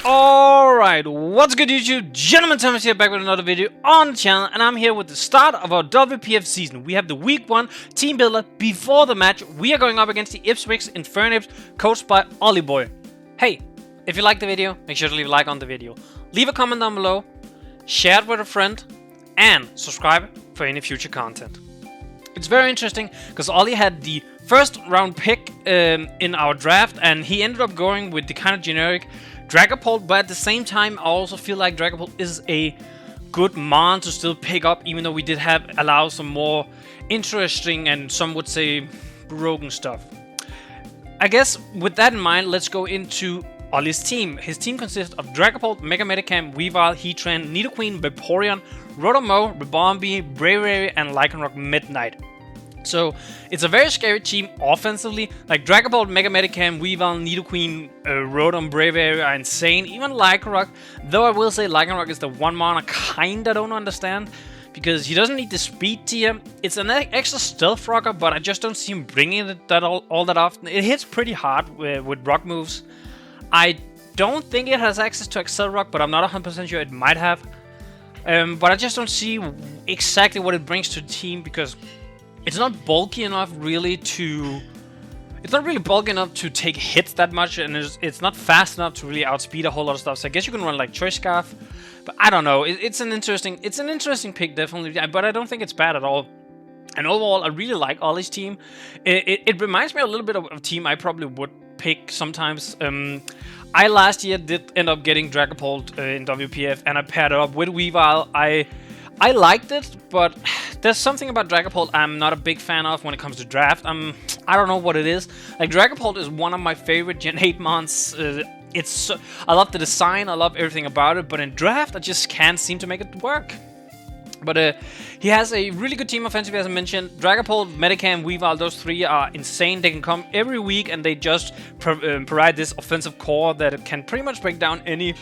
Alright, what's good YouTube? Gentlemen, Thomas here, back with another video on the channel, and I'm here with the start of our WPF season. We have the week 1 team builder. Before the match, we are going up against the Ipswich Infernape, coached by OllieBoy. Hey, if you like the video, make sure to leave a like on the video. Leave a comment down below, share it with a friend, and subscribe for any future content. It's very interesting, because Ollie had the first round pick in our draft, and he ended up going with the kind of generic Dragapult, but at the same time, I also feel like Dragapult is a good mon to still pick up, even though we did allow some more interesting and some would say broken stuff. I guess with that in mind, let's go into Ollie's team. His team consists of Dragapult, Mega Medicam, Weavile, Heatran, Nidoqueen, Vaporeon, Rotomo, Ribombee, Braviary, and Lycanroc Midnight. So it's a very scary team offensively. Like Dragapult, Mega Medicam, Weavile, Nidoqueen, Rotom, Braviary are insane. Even Lycanroc, though I will say Lycanroc is the one mon I kinda don't understand, because he doesn't need the speed tier. It's an extra stealth rocker, but I just don't see him bringing it all that often. It hits pretty hard with rock moves. I don't think it has access to Excel Rock, but I'm not 100% sure it might have. But I just don't see exactly what it brings to the team, because it's not bulky enough really to... It's not really bulky enough to take hits that much, and it's not fast enough to really outspeed a whole lot of stuff. So I guess you can run like Choice Scarf, but I don't know. It's an interesting pick definitely, but I don't think it's bad at all. And overall, I really like Ollie's team. It reminds me a little bit of a team I probably would pick sometimes. I last year did end up getting Dragapult in WPF, and I paired it up with Weavile. I liked it, but there's something about Dragapult I'm not a big fan of when it comes to draft. I don't know what it is. Like, Dragapult is one of my favorite Gen 8 mons. I love the design, I love everything about it, but in draft I just can't seem to make it work. But he has a really good team offensively, as I mentioned. Dragapult, Medicam, Weavile, those three are insane. They can come every week and they just provide this offensive core that can pretty much break down any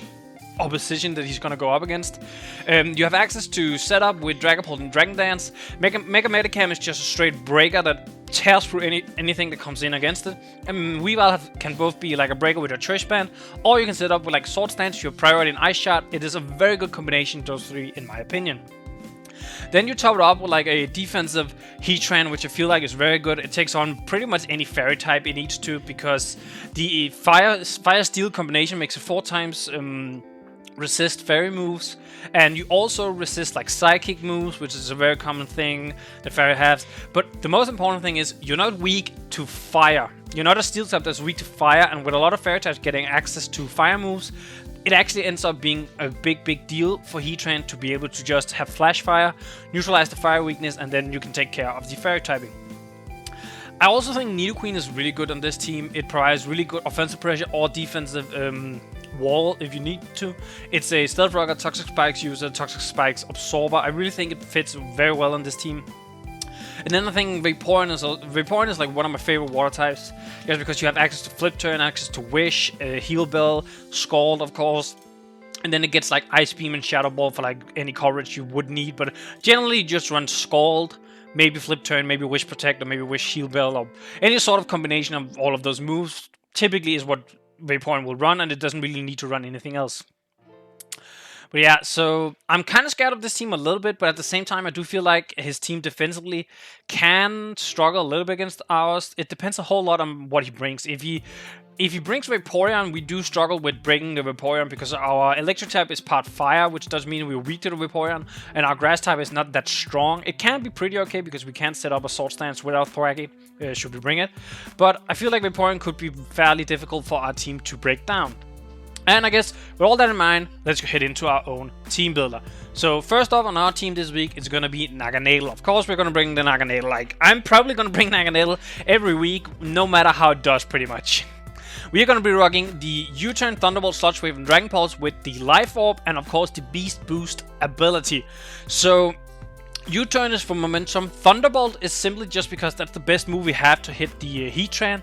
opposition that he's gonna go up against. You have access to setup with Dragapult and Dragon Dance. Mega Medicam is just a straight breaker that tears through anything that comes in against it. And Weavile can both be like a breaker with a Choice Band, or you can set up with like Sword Stance, your priority and Ice Shot. It is a very good combination, those three, in my opinion. Then you top it up with like a defensive Heatran, which I feel like is very good. It takes on pretty much any fairy type it needs to, because the Fire Steel combination makes it 4 times resist fairy moves, and you also resist like psychic moves, which is a very common thing that fairy has. But the most important thing is you're not weak to fire. You're not a steel type that's weak to fire, and with a lot of fairy types getting access to fire moves, it actually ends up being a big deal for Heatran to be able to just have Flash Fire, neutralize the fire weakness, and then you can take care of the fairy typing. I also think Nidoqueen is really good on this team. It provides really good offensive pressure or defensive wall if you need to. It's a Stealth Rocker, Toxic Spikes user, Toxic Spikes Absorber. I really think it fits very well on this team. And then I think Vaporeon is like one of my favorite water types, just because you have access to Flip Turn, access to Wish, Heal Bell, Scald of course, and then it gets like Ice Beam and Shadow Ball for like any coverage you would need. But generally you just run Scald, maybe Flip Turn, maybe Wish Protect, or maybe Wish Heal Bell, or any sort of combination of all of those moves typically is what Vaporeon will run, and it doesn't really need to run anything else. But yeah, so I'm kind of scared of this team a little bit, but at the same time I do feel like his team defensively can struggle a little bit against ours. It depends a whole lot on what he brings. If he brings Vaporeon, we do struggle with breaking the Vaporeon, because our electric type is part fire, which does mean we're weak to the Vaporeon, and our grass type is not that strong. It can be pretty okay, because we can't set up a Sword Stance without Thwacky, should we bring it. But I feel like Vaporeon could be fairly difficult for our team to break down. And I guess with all that in mind, let's head into our own team builder. So first off on our team this week, it's going to be Naganadel. Of course we're going to bring the Naganadel. Like, I'm probably going to bring Naganadel every week, no matter how it does pretty much. We are going to be rocking the U-Turn, Thunderbolt, Sludge Wave, and Dragon Pulse with the Life Orb, and of course the Beast Boost ability. So U-Turn is for momentum. Thunderbolt is simply just because that's the best move we have to hit the Heatran.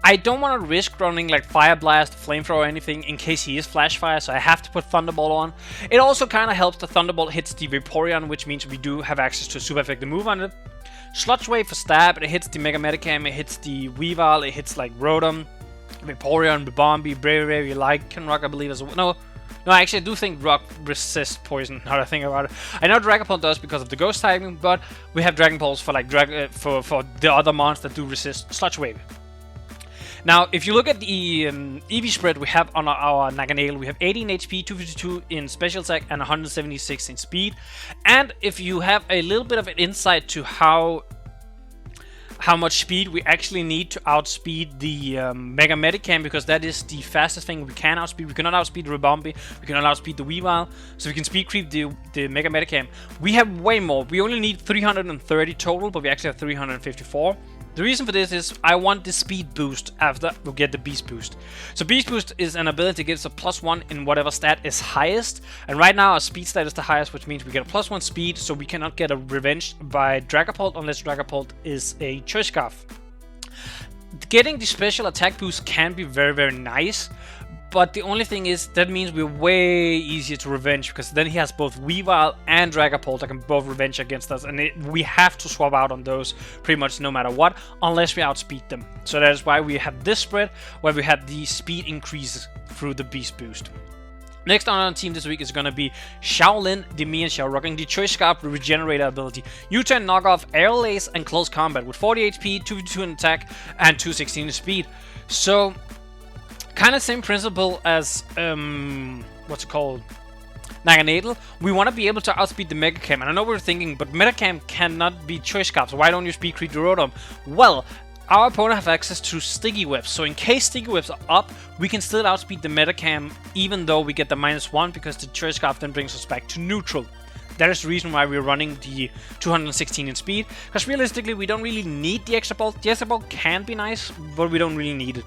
I don't want to risk running like Fire Blast, Flamethrower, or anything in case he is Flash Fire, so I have to put Thunderbolt on. It also kind of helps the Thunderbolt hits the Vaporeon, which means we do have access to a super effective move on it. Sludge Wave for stab, it hits the Mega Medicam, it hits the Weavile, it hits like Rotom. Vaporeon, Ribombee, Braviary, Lycanroc, I believe as well. No, actually, I do think Rock resists poison. Now that I think about it, I know Dragapult does because of the Ghost typing, but we have Dragon Pulse for like for the other monsters that do resist Sludge Wave. Now, if you look at the EV spread we have on our Naganadel, we have 18 HP, 252 in special attack, and 176 in speed. And if you have a little bit of an insight to how much speed we actually need to outspeed the Mega Medicam, because that is the fastest thing we can outspeed. We cannot outspeed the Ribombee, we cannot outspeed the Weavile, so we can speed creep the Mega Medicam. We have way more. We only need 330 total, but we actually have 354. The reason for this is I want the speed boost after we get the beast boost. So beast boost is an ability that gives a +1 in whatever stat is highest. And right now our speed stat is the highest, which means we get a +1 speed, so we cannot get a revenge by Dragapult unless Dragapult is a Choice Scarf. Getting the special attack boost can be very, very nice. But the only thing is, that means we're way easier to revenge, because then he has both Weavile and Dragapult that can both revenge against us, and we have to swap out on those pretty much no matter what, unless we outspeed them. So that is why we have this spread, where we have the speed increases through the beast boost. Next on our team this week is going to be Shaolin, the Mienshao, rocking the Choice Scarf Regenerator ability. U-turn, knockoff, Aerial Ace, and Close Combat with 40 HP, 2v2 in attack, and 216 in speed. So kind of same principle as, what's it called? Naganadel. We want to be able to outspeed the Megacam. And I know we're thinking, but Metacam cannot be Choice Scarf, so why don't you speed creep the Rotom? Well, our opponent have access to Sticky Webs, so in case Sticky Webs are up, we can still outspeed the Metacam, even though we get the -1, because the Choice Scarf then brings us back to neutral. That is the reason why we're running the 216 in speed, because realistically, we don't really need the extra ball. The extra ball can be nice, but we don't really need it.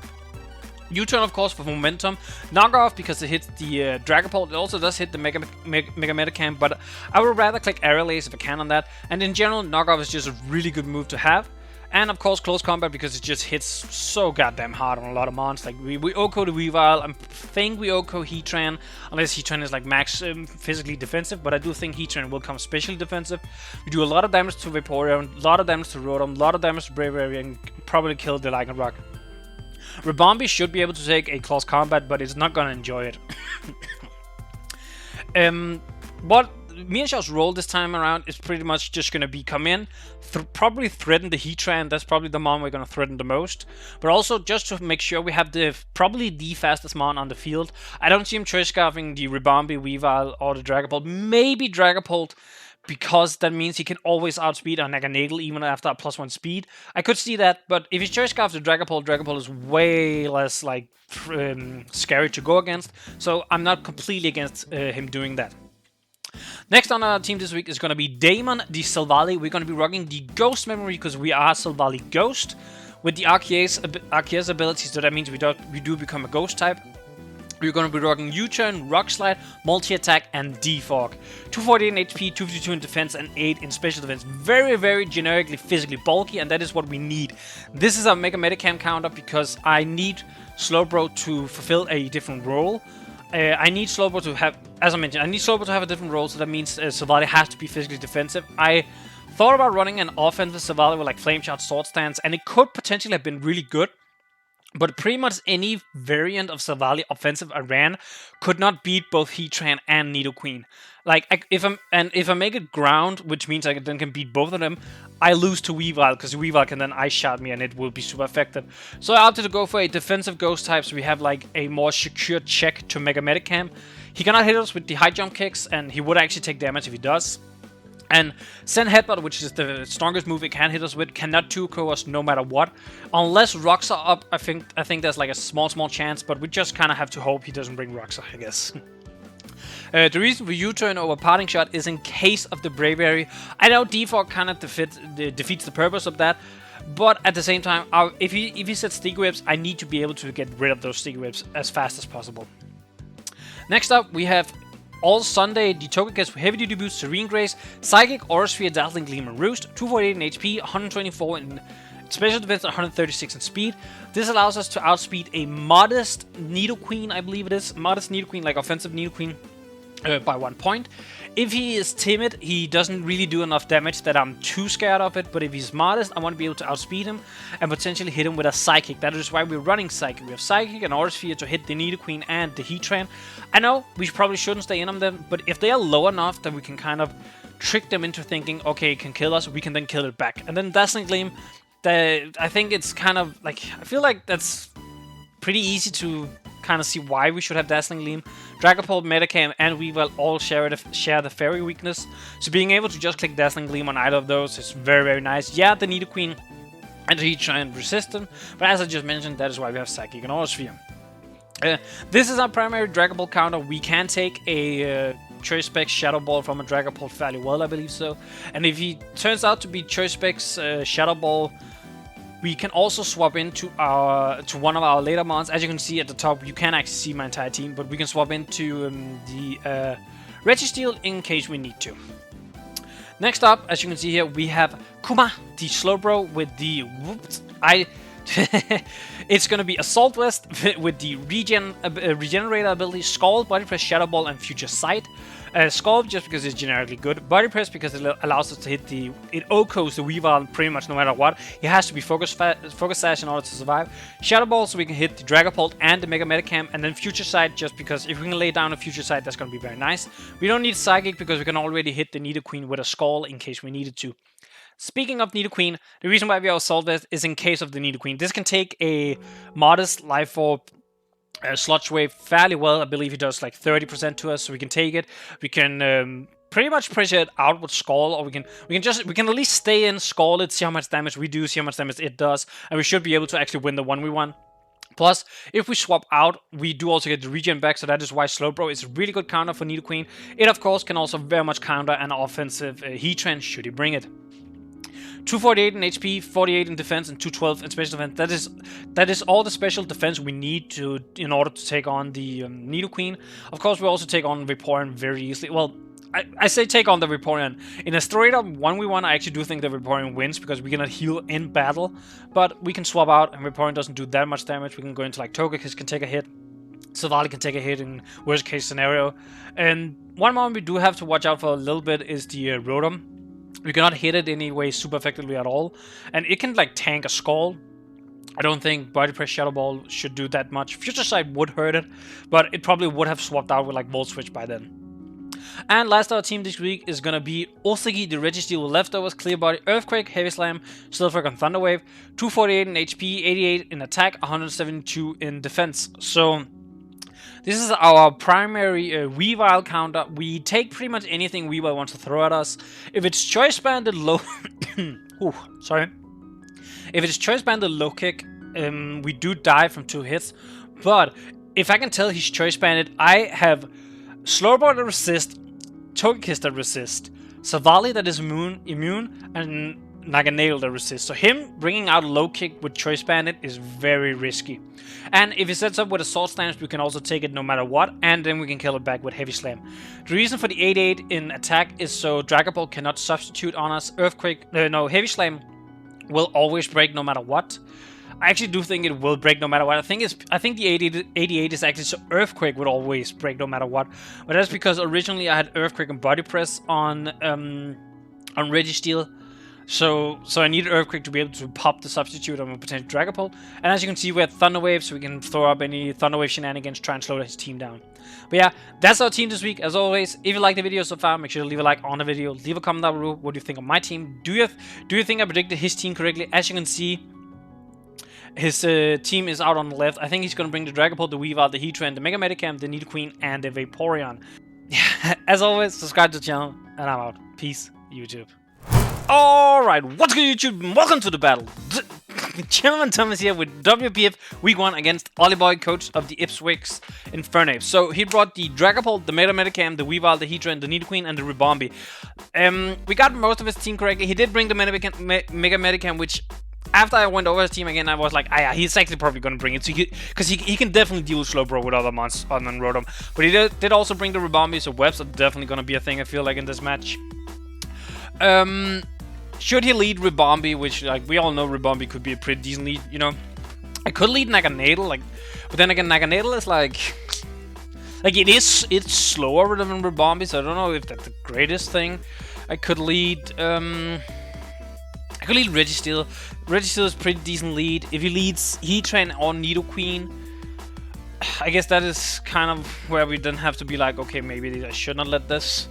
U-turn, of course, for momentum. Knockoff because it hits the Dragapult. It also does hit the Mega Metacam, but I would rather click Aerial Ace if I can on that. And in general, knockoff is just a really good move to have. And of course, Close Combat because it just hits so goddamn hard on a lot of mons. Like we OHKO the Weavile. I think we OHKO Heatran, unless Heatran is like max physically defensive. But I do think Heatran will come specially defensive. We do a lot of damage to Vaporeon, a lot of damage to Rotom, a lot of damage to Braviary, and probably kill the Lycanroc. Ribombee should be able to take a Close Combat, but it's not gonna enjoy it. What Mienshao's role this time around is pretty much just gonna be come in, probably threaten the Heatran. That's probably the mon we're gonna threaten the most. But also just to make sure we have probably the fastest mon on the field. I don't see him Choice Scarfing the Ribombee, Weavile, or the Dragapult. Maybe Dragapult, because that means he can always outspeed our Naganadel even after a +1 speed. I could see that, but if he Choice Scarfs the Dragapult, Dragapult is way less like scary to go against. So I'm not completely against him doing that. Next on our team this week is going to be Damon the Silvally. We're going to be rocking the Ghost Memory because we are Silvally Ghost with the Arceus ability, so that means we do become a Ghost type. We're going to be rocking U-turn, Rock Slide, Multi-Attack, and Defog. 248 in HP, 252 in defense, and 8 in special defense. Very, very generically physically bulky, and that is what we need. This is our Mega Metacam counter because I need Slowbro to fulfill a different role. I need Slowbro to have, as I mentioned, I need Slowbro to have a different role, so that means Silvally has to be physically defensive. I thought about running an offensive Silvally with like Flame Shot, Sword Stance, and it could potentially have been really good. But pretty much any variant of Silvally offensive I ran could not beat both Heatran and Nidoqueen. Like if I make it ground, which means I then can beat both of them, I lose to Weavile because Weavile can then Ice Shot me and it will be super effective. So I opted to go for a defensive Ghost type, so we have like a more secure check to Mega Metacam. He cannot hit us with the high jump kicks, and he would actually take damage if he does. And Send Headbutt, which is the strongest move it can hit us with, cannot 2-KO us no matter what. Unless rocks are up, I think there's like a small chance, but we just kind of have to hope he doesn't bring rocks, I guess. The reason for U-turn over Parting Shot is in case of the Braviary. I know Defog kind of defeats the purpose of that, but at the same time, if he sets Sticky Webs, I need to be able to get rid of those Sticky Webs as fast as possible. Next up, we have All Sunday, the Togekiss with Heavy Duty Boost, Serene Grace, Psychic, Aura Sphere, Dazzling Gleam, and Roost, 248 in HP, 124 in special defense, 136 in speed. This allows us to outspeed a modest Nidoqueen, I believe it is. Modest Nidoqueen, like offensive Nidoqueen. by 1 point. If he is timid, he doesn't really do enough damage that I'm too scared of it, but if he's modest, I want to be able to outspeed him and potentially hit him with a Psychic. That is why we're running Psychic. We have Psychic and Aura Sphere to hit the Nidoqueen and the Heatran. I know we probably shouldn't stay in on them, but if they are low enough that we can kind of trick them into thinking, okay, it can kill us, we can then kill it back. And then Dazzling Gleam, I think it's kind of like, I feel like that's pretty easy to kind of see why we should have Dazzling Gleam. Dragapult, Metacam, and Weavile all share the Fairy weakness, so being able to just click Dazzling Gleam on either of those is very, very nice. Yeah, the Nidoqueen and the Heatran resistant, but as I just mentioned, that is why we have Psychic and Aura Sphere. This is our primary Dragapult counter. We can take a Choice Specs Shadow Ball from a Dragapult fairly well, I believe so. And if he turns out to be Choice Specs Shadow Ball, we can also swap into one of our later mons. As you can see at the top, you can actually see my entire team, but we can swap into the Registeel in case we need to. Next up, as you can see here, we have Kuma, the Slowbro with the it's gonna be Assault Vest with the Regenerator ability, Scald, Body Press, Shadow Ball, and Future Sight. Scald just because it's generically good. Body Press because it allows us to hit it OHKOs the Weavile pretty much no matter what. It has to be Focus Sash in order to survive. Shadow Ball so we can hit the Dragapult and the Mega Metacam, and then Future Sight just because if we can lay down a Future Sight, that's gonna be very nice. We don't need Psychic because we can already hit the Nidoqueen with a Scald in case we needed to. Speaking of Nidoqueen, the reason why we have Assault Vest is in case of the Nidoqueen. This can take a modest Life Orb Sludge Wave fairly well. I believe he does like 30% to us, so we can take it. We can pretty much pressure it out with Scald, or we can at least stay in, Scald it, see how much damage we do, see how much damage it does, and we should be able to actually win the 1v1. Plus, if we swap out, we do also get the regen back, so that is why Slowbro is a really good counter for Nidoqueen. It, of course, can also very much counter an offensive Heatran should he bring it. 248 in HP, 48 in defense, and 212 in special defense. That is all the special defense we need in order to take on the Nidoqueen. Of course, we also take on Vaporeon very easily. Well, I say take on the Vaporeon. In a straight up 1v1, I actually do think the Vaporeon wins because we cannot heal in battle. But we can swap out, and Vaporeon doesn't do that much damage. We can go into like Togekiss can take a hit. Savali can take a hit in worst case scenario. And one more we do have to watch out for a little bit is the Rotom. We cannot hit it anyway super effectively at all. And it can like tank a Scald. I don't think Body Press Shadow Ball should do that much. Future Sight would hurt it, but it probably would have swapped out with like Volt Switch by then. And last our team this week is gonna be Osagi, the Registeel with leftovers, Clear Body, Earthquake, Heavy Slam, Stealth and Thunder Wave, 248 in HP, 88 in attack, 172 in defense. So this is our primary Weavile counter. We take pretty much anything Weavile wants to throw at us. If it's Choice Banded low... If it's Choice Banded low kick, we do die from 2 hits. But if I can tell he's Choice Banded, I have Slowbro that resist, Togekiss that resist, Savali that is immune, and Naganadel that resist. So him bringing out a low kick with Choice Banded is very risky. And if he sets up with Assault Stance, we can also take it no matter what, and then we can kill it back with Heavy Slam. The reason for the 88 in attack is so Dragapult cannot substitute on us. Heavy Slam will always break no matter what. I actually do think it will break no matter what. I think the 88 is actually so Earthquake would always break no matter what. But that's because originally I had Earthquake and Body Press on Registeel. So I needed Earthquake to be able to pop the substitute on a potential Dragapult. And as you can see, we have Thunder Wave, so we can throw up any Thunder Wave shenanigans, try and slow his team down. But yeah, that's our team this week. As always, if you like the video so far, make sure to leave a like on the video. Leave a comment down below. What do you think of my team? Do you think I predicted his team correctly? As you can see, his team is out on the left. I think he's going to bring the Dragapult, the Weavile, the Heatran, the Mega Metacam, the Nidoqueen, and the Vaporeon. As always, subscribe to the channel, and I'm out. Peace, YouTube. Alright, what's good YouTube? Welcome to the battle. Gentleman Thomas here with WPF Week 1 against OllieBoy, coach of the Ipswich Infernape. So he brought the Dragapult, the Mega Metacam, the Weavile, the Heatran, the Nidoqueen, and the Ribombee. We got most of his team correctly. He did bring the Mega Metacam, which after I went over his team again, I was like, yeah, he's actually probably going to bring it. Because he can definitely deal with Slowbro with other monsters other than Rotom. But he did also bring the Ribombee, so webs are definitely going to be a thing, I feel like, in this match. Should he lead Ribombee, which, like, we all know Ribombee could be a pretty decent lead, you know? I could lead Naganadel, like, but then again, Naganadel is, like, Like, it's slower than Rebombi, so I don't know if that's the greatest thing. I could lead Registeel. Registeel is pretty decent lead. If he leads Heatran or Nidoqueen, I guess that is kind of where we then have to be like, okay, maybe I should not let this.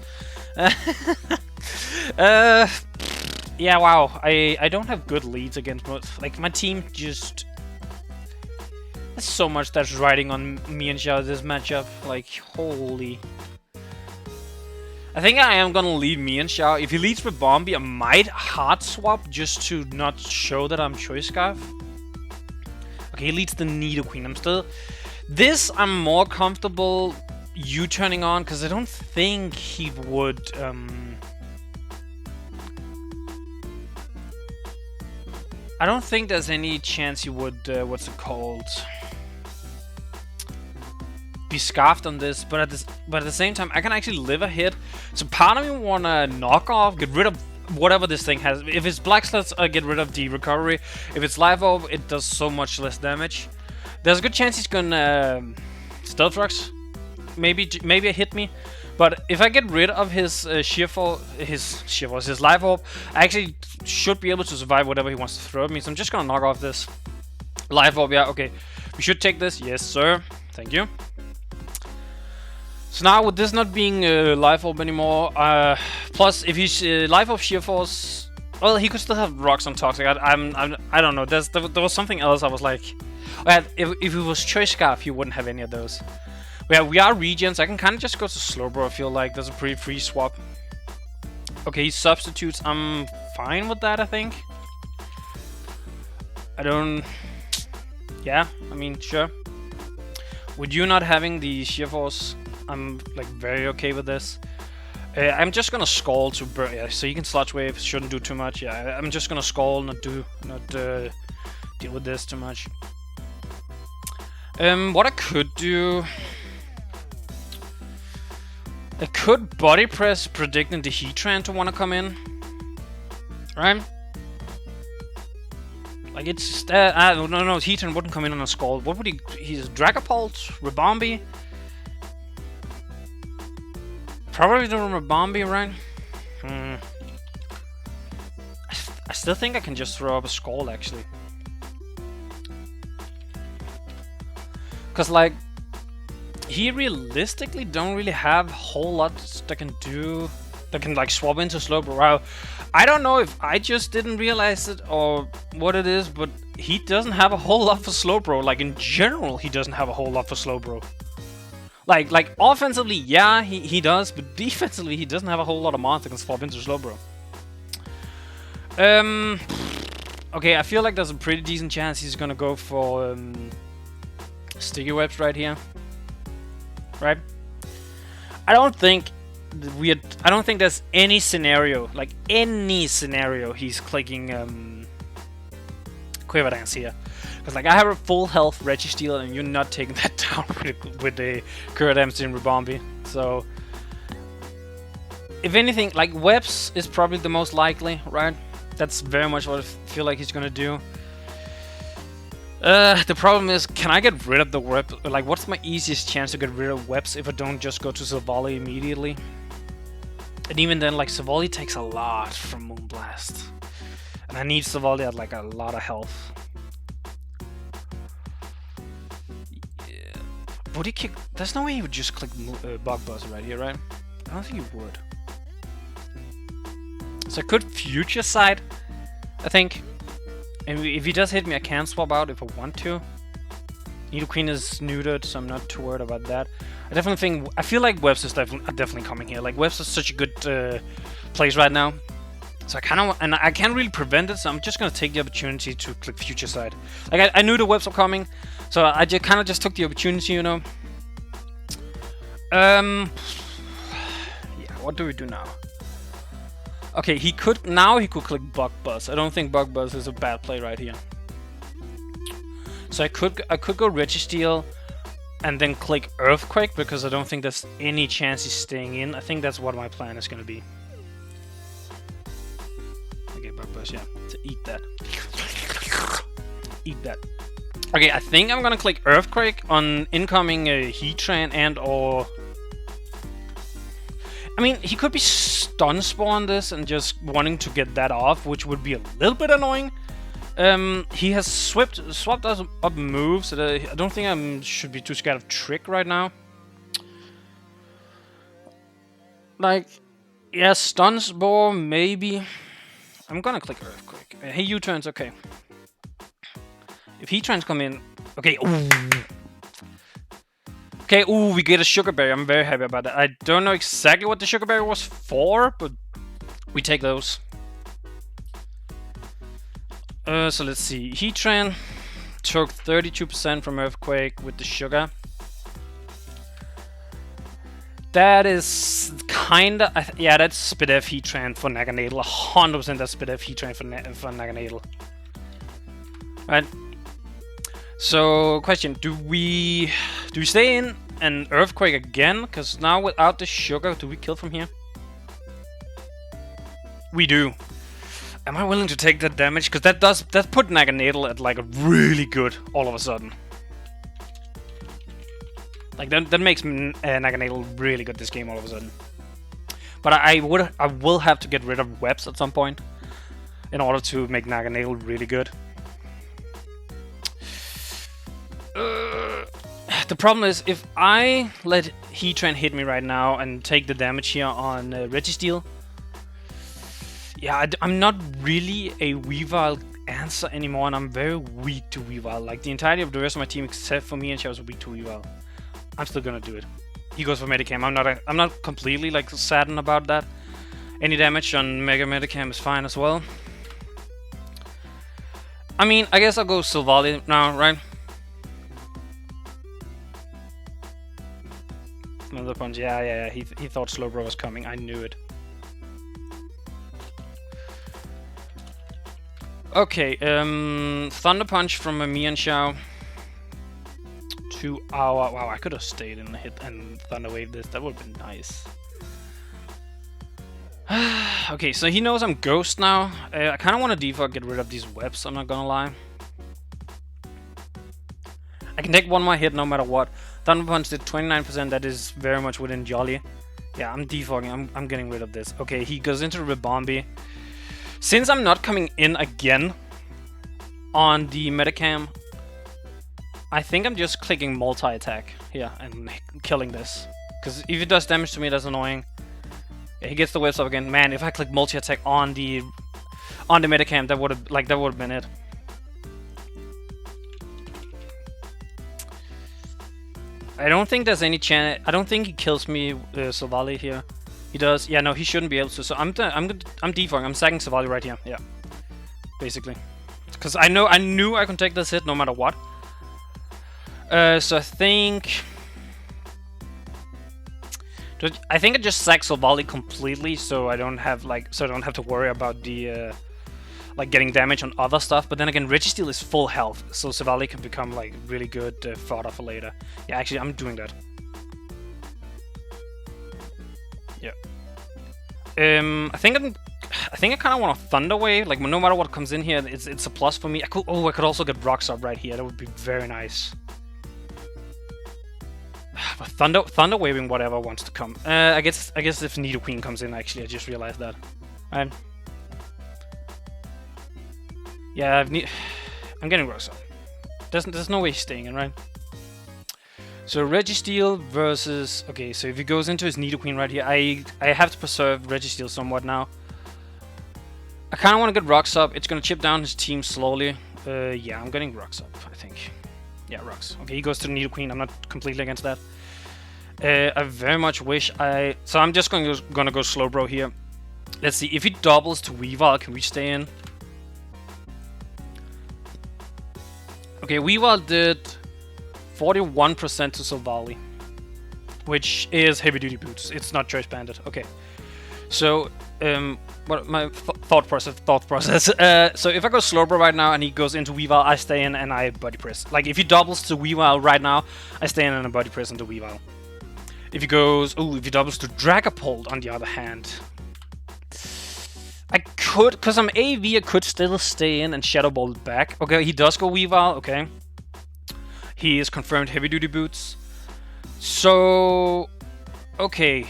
Yeah, wow. I don't have good leads against most. Like, my team just... There's so much that's riding on me and Xiao this matchup. Like, holy... I think I am gonna leave me and Xiao. If he leads with Bombi, I might hard swap just to not show that I'm Choice Scarf. Okay, he leads the Nidoqueen. I'm still... This I'm more comfortable U-turning on, because I don't think he would... I don't think there's any chance he would, what's it called? Be scarfed on this, but at the same time, I can actually live a hit. So part of me wanna knock off, get rid of whatever this thing has. If it's Black Sludge, I get rid of the recovery. If it's Life Orb, it does so much less damage. There's a good chance he's gonna Stealth Rocks. Maybe a hit me. But if I get rid of his his Life Orb, I actually should be able to survive whatever he wants to throw at me. So I'm just gonna knock off this Life Orb. Yeah, okay. We should take this. Yes, sir. Thank you. So now with this not being Life Orb anymore, plus if he's Life Orb Sheer Force, well, he could still have rocks on Toxic. I don't know. There was something else. I was like, if it was Choice Scarf, he wouldn't have any of those. Yeah, we are Regions. I can kind of just go to Slowbro. I feel like there's a pretty free swap. Okay, he substitutes. I'm fine with that, I think. I don't... Yeah, I mean, sure. With you not having the Sheer Force, I'm like very okay with this. I'm just gonna Scald to burn. Yeah, so you can Sludge Wave. Shouldn't do too much. Yeah, I'm just gonna Scald, not deal with this too much. What I could do... I could Body Press, predicting the Heatran to want to come in, right? Like it's no, Heatran wouldn't come in on a Scald. What would he? He's Dragapult, Rebombi. Probably the Rebombi, right? I still think I can just throw up a Scald actually, cause like. He realistically don't really have a whole lot that can like swap into Slowbro. Wow. I don't know if I just didn't realize it or what it is, but he doesn't have a whole lot for Slowbro. Like in general, he doesn't have a whole lot for Slowbro. Like offensively, yeah, he does, but defensively, he doesn't have a whole lot of mods that can swap into Slowbro. Okay, I feel like there's a pretty decent chance he's gonna go for Sticky Webs right here. Right? I don't think there's any scenario, like any scenario, he's clicking Quiver Dance here. Because like I have a full health Registeel and you're not taking that down with the Current Dempsey and Rebombi. So if anything, like Webs is probably the most likely, right? That's very much what I feel like he's gonna do. The problem is, can I get rid of the web? Like, what's my easiest chance to get rid of webs if I don't just go to Silvally immediately? And even then, like, Silvally takes a lot from Moonblast. And I need Silvally at, like, a lot of health. Yeah. Would he kick? There's no way he would just click Bug Buzz right here, right? I don't think he would. So I could Future Sight, I think. And if he does hit me, I can swap out if I want to. Nidoqueen is neutered, so I'm not too worried about that. I feel like Webs is definitely coming here. Like, Webs is such a good place right now. So I can't really prevent it, so I'm just gonna take the opportunity to click Future Sight. Like, I knew the Webs were coming, so I kind of just took the opportunity, you know. Yeah, what do we do now? Okay, he could click Bug Buzz. I don't think Bug Buzz is a bad play right here. So I could go Registeel and then click Earthquake because I don't think there's any chance he's staying in. I think that's what my plan is gonna be. Okay, Bug Buzz, yeah. To eat that. Eat that. Okay, I think I'm gonna click Earthquake on incoming Heatran and or... I mean, he could be stun spawn this and just wanting to get that off, which would be a little bit annoying. He has swapped up moves, so I don't think I should be too scared of Trick right now. Like, yeah, stun spore maybe. I'm gonna click Earthquake. Hey, U-turns, okay. If Heatrans come in, okay. Ooh. Okay, ooh, we get a Sugar Berry. I'm very happy about that. I don't know exactly what the Sugar Berry was for, but we take those. So let's see. Heatran took 32% from Earthquake with the Sugar. That is kinda... yeah, that's SpitF Heatran for Naganadel. 100% that's SpitF Heatran for Naganadel. Right. So, question, do we stay in an Earthquake again? Because now without the Sugar, do we kill from here? We do. Am I willing to take that damage? Because that put Naganadel at like a really good all of a sudden. Like that makes Naganadel really good this game all of a sudden. But I will have to get rid of webs at some point in order to make Naganadel really good. The problem is, if I let Heatran hit me right now and take the damage here on Registeel, yeah, I'm not really a Weavile answer anymore, and I'm very weak to Weavile. Like, the entirety of the rest of my team, except for me and Shadows, are weak to Weavile. I'm still gonna do it. He goes for Medicam. I'm not completely like saddened about that. Any damage on Mega Medicam is fine as well. I mean, I guess I'll go Silvally now, right? Another punch. Yeah. He thought Slowbro was coming. I knew it. Okay, Thunder Punch from a Mienshao to our... Wow, I could have stayed in the hit and Thunder Wave this. That would have been nice. Okay, so he knows I'm Ghost now. I kind of want to default get rid of these webs, I'm not gonna lie. I can take one more hit no matter what. Thunder Punch did 29%, that is very much within Jolly. Yeah, I'm defaulting, I'm getting rid of this. Okay, he goes into Ribombi. Since I'm not coming in again on the Metacam, I think I'm just clicking multi-attack here and killing this. Because if it does damage to me, that's annoying. Yeah, he gets the webs up again. Man, if I click multi-attack on the Metacam, that would have been it. I don't think there's any chance. I don't think he kills me, Silvally here. He does. Yeah, no, he shouldn't be able to. So I'm defaulting. I'm sacking Silvally right here. Yeah, basically, because I knew I could take this hit no matter what. So I think I just sack Silvally completely, so I don't have to worry about the like getting damage on other stuff. But then again, Registeel is full health, so Silvally can become like really good fodder for later. Yeah, actually, I'm doing that. Yeah. I think I kind of want a Thunder Wave. Like, no matter what comes in here, it's a plus for me. I could also get Rocks up right here. That would be very nice. But Thunder Waving whatever wants to come. I guess if Nidoqueen comes in, actually, I just realized that. Right. Yeah, I'm getting Rocks up. There's no way he's staying in, right? So Registeel versus... Okay, so if he goes into his Nidoqueen right here, I have to preserve Registeel somewhat now. I kind of want to get Rocks up. It's going to chip down his team slowly. Yeah, I'm getting Rocks up, I think. Yeah, Rocks. Okay, he goes to Nidoqueen. I'm not completely against that. I very much wish I... So I'm just gonna go Slowbro here. Let's see, if he doubles to Weavile, can we stay in? Okay, Weavile did 41% to Silvally, which is Heavy Duty Boots. It's not Choice Bandit. Okay, so what my thought process? So if I go Slowbro right now and he goes into Weavile, I stay in and I body press. Like if he doubles to Weavile right now, I stay in and I body press into Weavile. If he goes, if he doubles to Dragapult, on the other hand, I could, because I'm AV, I could still stay in and Shadow Ball back. Okay, he does go Weavile. Okay. He is confirmed heavy duty boots. So, okay.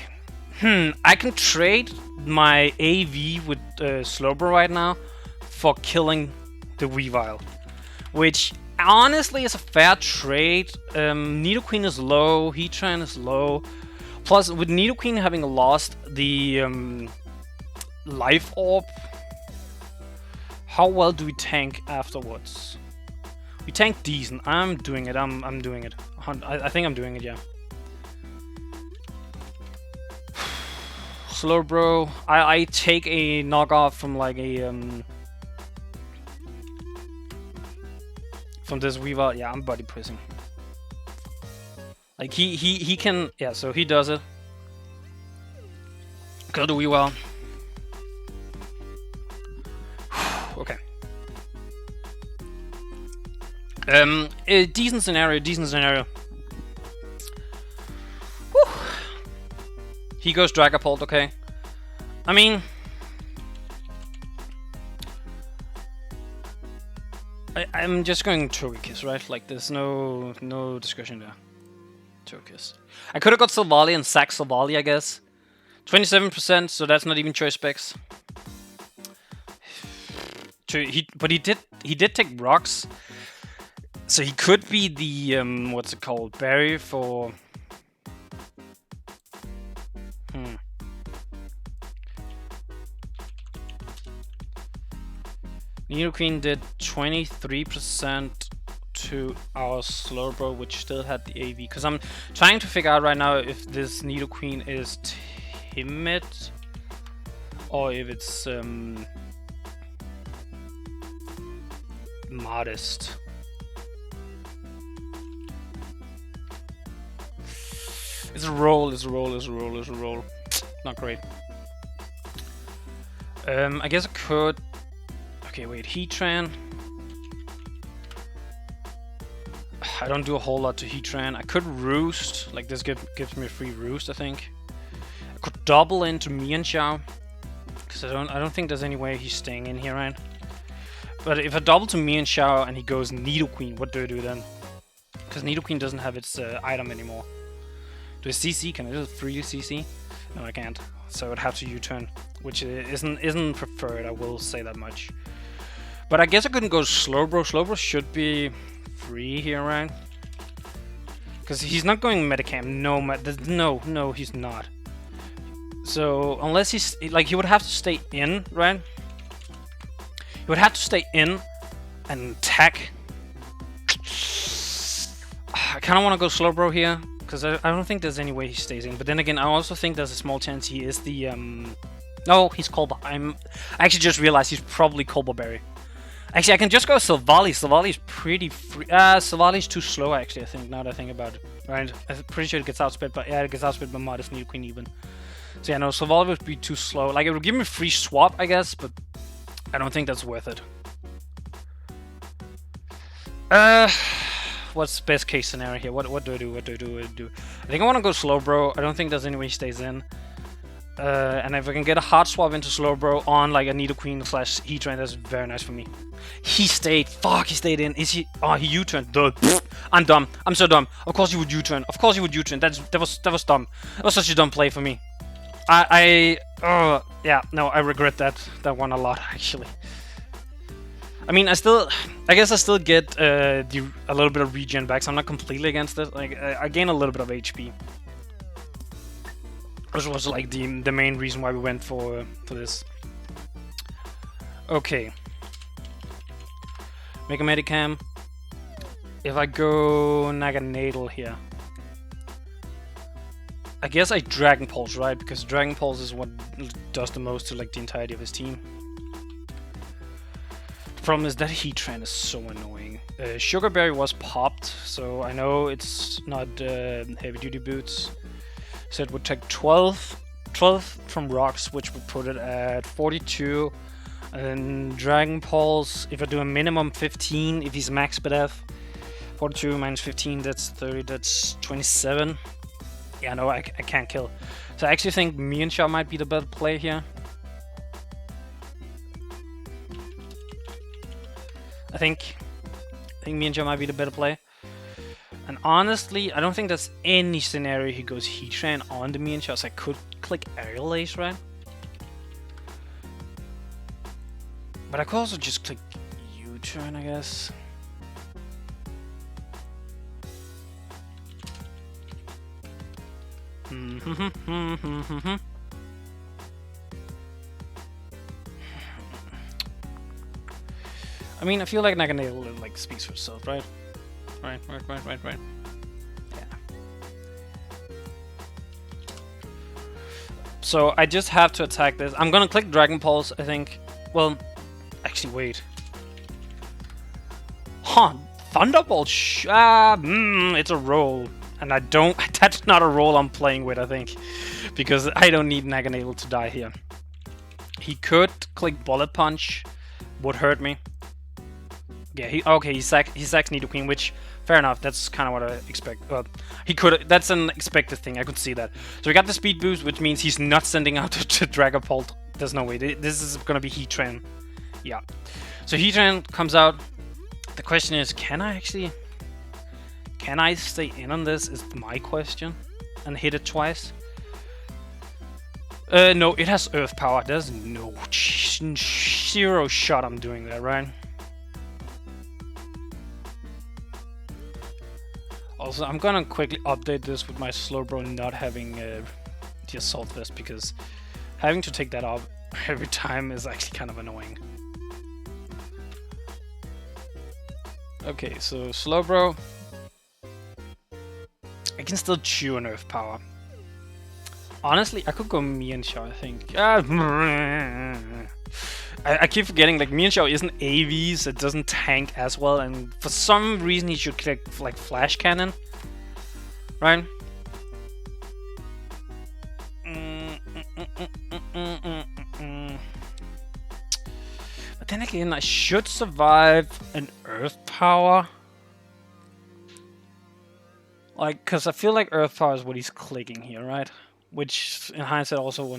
I can trade my AV with Slowbro right now for killing the Weavile, which honestly is a fair trade. Nidoqueen is low, Heatran is low. Plus, with Nidoqueen having lost the Life Orb, how well do we tank afterwards? We tank decent. I'm doing it. I'm doing it. I think I'm doing it, yeah. Slowbro. I take a knockoff from like a from this Weavile. Yeah, I'm body pressing. Like he can, yeah, so he does it. Go to Weavile. Okay. A decent scenario, Whew. He goes Dragapult, okay. I mean, I'm just going Togekiss, right? Like, there's no discussion there. Togekiss. I could have got Silvally and sacked Silvally, I guess. 27%, so that's not even choice specs. But he did take rocks, so he could be the what's it called, berry for. Nidoqueen did 23% to our Slowbro, which still had the AV. Because I'm trying to figure out right now if this Nidoqueen is timid or if it's modest. It's a roll. Not great. I guess I could. Okay, wait, Heatran. I don't do a whole lot to Heatran. I could Roost. Like, this gives me a free Roost, I think. I could double into Mienshao, because I don't think there's any way he's staying in here, right? But if I double to Mienshao and he goes Nidoqueen, what do I do then? Because Nidoqueen doesn't have its item anymore. Do I CC? Can I just free CC? No, I can't. So I'd have to U-turn, which isn't preferred, I will say that much. But I guess I couldn't go Slowbro. Slowbro should be free here, right? Because he's not going Metacam. No, he's not. So unless he's like, he would have to stay in, right? He would have to stay in and attack. I kind of want to go Slowbro here because I don't think there's any way he stays in. But then again, I also think there's a small chance he is the no, he's Colbur. I actually just realized he's probably Colburberry. Actually, I can just go Silvally. Silvally's pretty free. Silvally's too slow, actually, I think, now that I think about it. Right? I'm pretty sure it gets outsped, but yeah, it gets outsped by Modest Nidoqueen even. So yeah, no, Silvally would be too slow. Like, it would give me a free swap, I guess, but I don't think that's worth it. What's best case scenario here? What do I do? I think I want to go Slowbro. I don't think there's any way he stays in. And if I can get a hard swap into Slowbro on like a Nidoqueen / Heatran, that's very nice for me. He stayed. Fuck, he stayed in. Is he? Oh, he U-turned. I'm dumb. I'm so dumb. Of course he would U-turn. Of course he would U-turn. That was dumb. That was such a dumb play for me. Yeah, no, I regret that one a lot, actually. I mean, I guess I still get a little bit of regen back, so I'm not completely against it. Like, I gain a little bit of HP. Which was like the main reason why we went for this. Okay. Make a Medicam. If I go Naganadel here, I guess I Dragon Pulse, right? Because Dragon Pulse is what does the most to like the entirety of his team. The problem is that Heatran is so annoying. Sugar Berry was popped, so I know it's not heavy duty boots. So it would take 12 from rocks, which would put it at 42. And then Dragon Pulse, if I do a minimum 15, if he's max BDF, 42 minus 15, that's 30, that's 27. Yeah, no, I can't kill. So I actually think Mienshao might be the better play here. I think Mienshao might be the better play. And honestly, I don't think there's any scenario he goes Heatran on the Mean Shots. I could click Aerial Ace, right? But I could also just click U-turn, I guess. I mean, I feel like Naganadel like speaks for itself, right? Right. Yeah. So I just have to attack this. I'm gonna click Dragon Pulse, I think. Well, actually, wait. Huh? Thunderbolt. It's a roll, and I don't. That's not a roll I'm playing with, I think, because I don't need Naganadel to die here. He could click Bullet Punch, would hurt me. Yeah, he sacks Nidoqueen, which, fair enough, that's kind of what I expect. He could, that's an expected thing, I could see that. So we got the speed boost, which means he's not sending out to Dragapult. There's no way, this is gonna be Heatran. Yeah. So Heatran comes out. The question is, can I stay in on this, is my question, and hit it twice? No, it has Earth Power. There's no zero shot I'm doing that, right? Also, I'm gonna quickly update this with my Slowbro not having the Assault Vest, because having to take that off every time is actually kind of annoying. Okay, so Slowbro. I can still chew an Earth Power. Honestly, I could go Mienshao, I think. I keep forgetting, like, Mienshao isn't AV, so it doesn't tank as well, and for some reason he should click, like, Flash Cannon. Right? But then again, I should survive an Earth Power. Like, because I feel like Earth Power is what he's clicking here, right? Which, in hindsight, also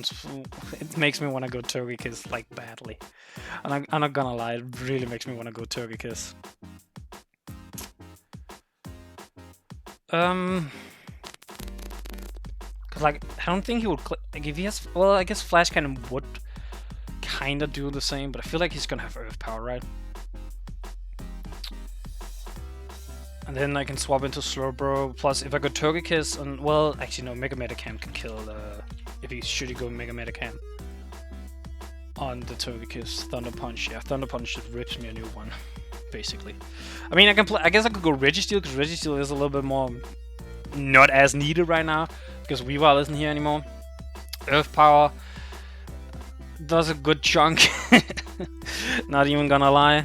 it makes me want to go Togekiss, like, badly. And I'm not gonna lie, it really makes me want to go Togekiss. Cause, like, I don't think he would click, like, if he has, well, I guess Flash Cannon would kinda do the same, but I feel like he's gonna have Earth Power, right? And then I can swap into Slowbro. Plus, if I go Togekiss, and well, actually no, Mega Metacam can kill. Should he go Mega Metacam on the Togekiss? Thunder Punch, yeah, Thunder Punch just rips me a new one, basically. I mean, I can play. I guess I could go Registeel, because Registeel is a little bit more not as needed right now, because Weavile isn't here anymore. Earth Power does a good chunk. Not even gonna lie.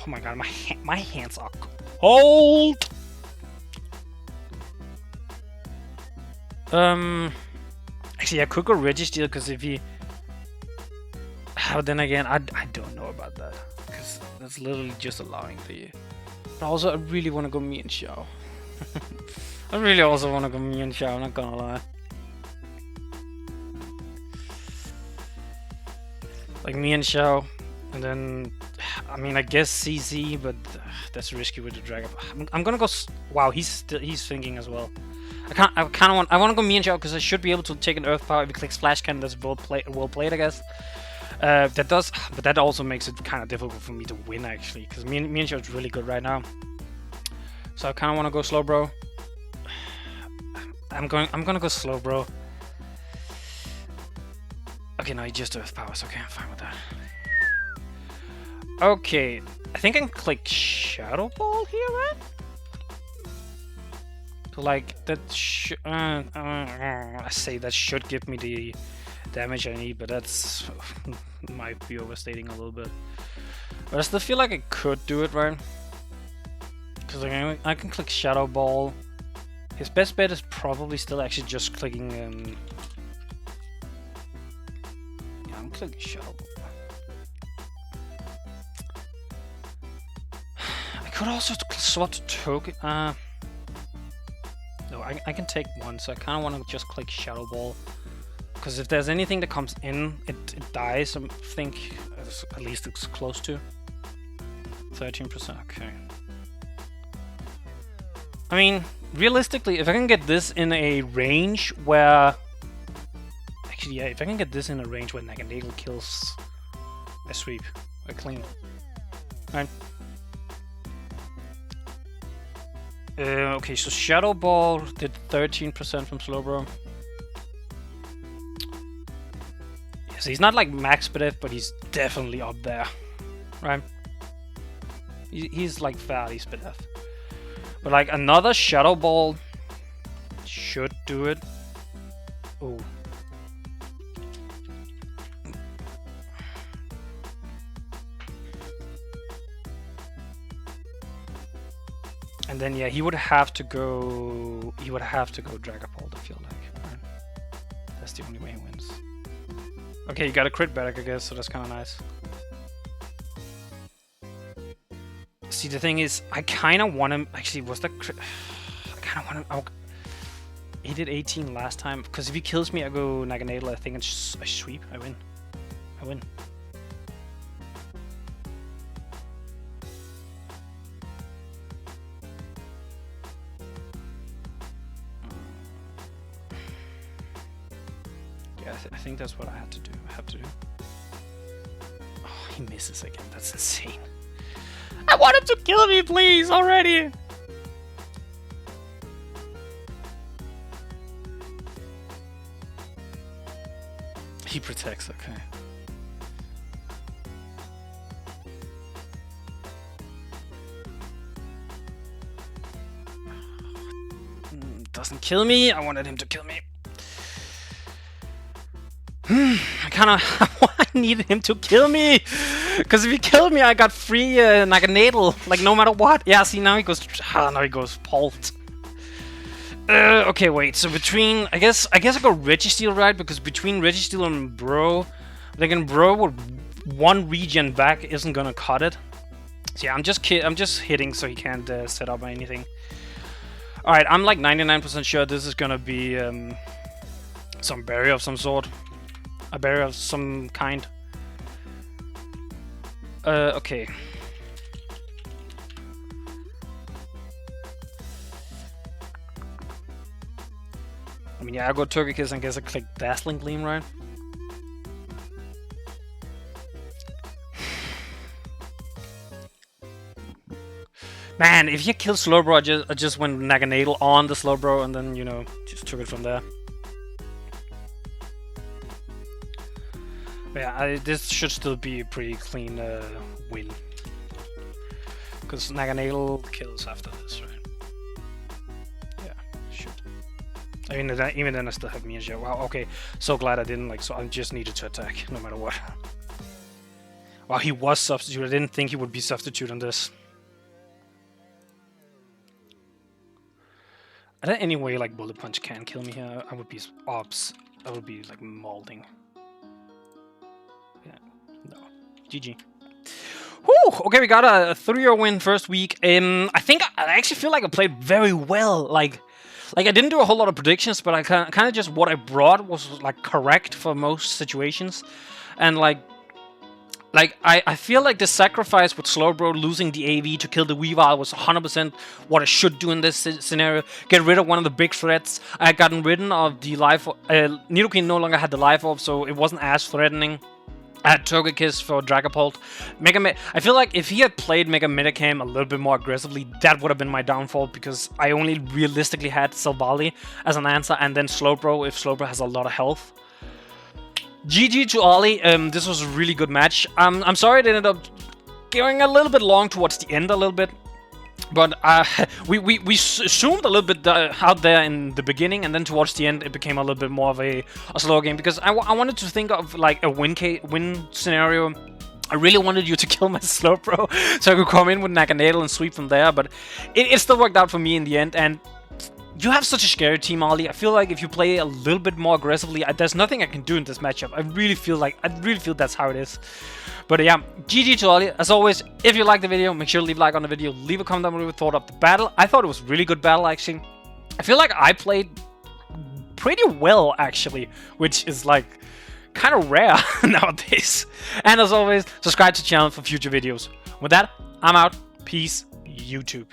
Oh my god, my hands are cold. Actually, I could go Registeel, because if he... Oh, then again, I don't know about that, because that's literally just allowing the... But also, I really want to go Mienshao. I really also want to go Mienshao, I'm not gonna lie. Like Mienshao, and then... I mean, I guess CZ, but that's risky with the Dragon. I'm gonna go. Wow, he's thinking as well. I want to go Mienshao, because I should be able to take an Earth Power if he clicks Flash Cannon. That's well played, I guess. But that also makes it kind of difficult for me to win, actually, because Mienshao is really good right now. So I kind of want to go Slowbro. I'm gonna go Slowbro. Okay, no, he just Earth Powers. Okay, I'm fine with that. Okay, I think I can click Shadow Ball here, right? Like, that I say that should give me the damage I need, but that's might be overstating a little bit. But I still feel like I could do it, right? Because I can click Shadow Ball. His best bet is probably still actually just clicking... Yeah, I'm clicking Shadow Ball. I could also swap to Token. No, I can take one, so I kind of want to just click Shadow Ball. Because if there's anything that comes in, it dies, I think. At least it's close to 13%. Okay. I mean, realistically, if I can get this in a range where... Actually, yeah, if I can get this in a range where Naganadel kills a sweep, a clean. Right. Okay, so Shadow Ball did 13% from Slowbro. Yeah, so he's not like max BDF, but he's definitely up there, right? He's like fairly SPDF. But like another Shadow Ball should do it. Oh. And then yeah, he would have to go Dragapult, I feel like. Right? That's the only way he wins. Okay, you got a crit back, I guess, so that's kind of nice. See, the thing is, I kind of want him... Actually, was that crit? I kind of want him... Oh, he did 18 last time. Because if he kills me, I go Naganadel. I think I sweep. I win. I win. Yeah, I think that's what I have to do. Oh, he misses again. That's insane. I want him to kill me, please, already! He protects, okay. Doesn't kill me. I wanted him to kill me. I needed him to kill me, because if he killed me, I got free Naganadel, like no matter what. Yeah, see, now he goes. Now he goes Pult. Okay, wait. So between, I guess I go Registeel, right? Because between Registeel and Bro, like in Bro with one regen back isn't gonna cut it. So yeah, I'm just hitting so he can't set up or anything. All right, I'm like 99% sure this is gonna be some barrier of some sort. A barrier of some kind. Okay. I mean, yeah, I go Turkey Kiss and guess I click Dazzling Gleam, right? Man, if you kill Slowbro, I just went Naganadel on the Slowbro and then, you know, just took it from there. Yeah, this should still be a pretty clean win. Because Naganadel kills after this, right? Yeah, should. I mean, even then I still have me and Joe. Wow, okay. So glad I didn't, like, so I just needed to attack, no matter what. Wow, he was substitute. I didn't think he would be substitute on this. Are there any way, like, Bullet Punch can kill me here? I would be ops. I would be, like, molding. Yeah, no. GG. Whew! Okay, we got a 3-0 win first week. I think I actually feel like I played very well. Like I didn't do a whole lot of predictions, but I kind of just what I brought was like correct for most situations, and like I feel like the sacrifice with Slowbro losing the AV to kill the Weavile was 100% what I should do in this scenario. Get rid of one of the big threats. I had gotten rid of the life. Nidoking no longer had the life orb, so it wasn't as threatening. I had Togekiss for Dragapult. I feel like if he had played Mega Metacam a little bit more aggressively, that would have been my downfall, because I only realistically had Silvally as an answer, and then Slowbro if Slowbro has a lot of health. GG to Ollie. This was a really good match. I'm sorry it ended up going a little bit long towards the end a little bit. But we zoomed a little bit out there in the beginning, and then towards the end it became a little bit more of a slow game, because I wanted to think of like a win scenario. I really wanted you to kill my Slowbro so I could come in with Naganadel and sweep from there, but it still worked out for me in the end. And you have such a scary team, Ollie. I feel like if you play a little bit more aggressively, there's nothing I can do in this matchup. I really feel that's how it is. But yeah, GG to Ollie. As always, if you liked the video, make sure to leave a like on the video. Leave a comment down below with your thought of the battle. I thought it was a really good battle, actually. I feel like I played pretty well, actually, which is like kind of rare nowadays. And as always, subscribe to the channel for future videos. With that, I'm out. Peace, YouTube.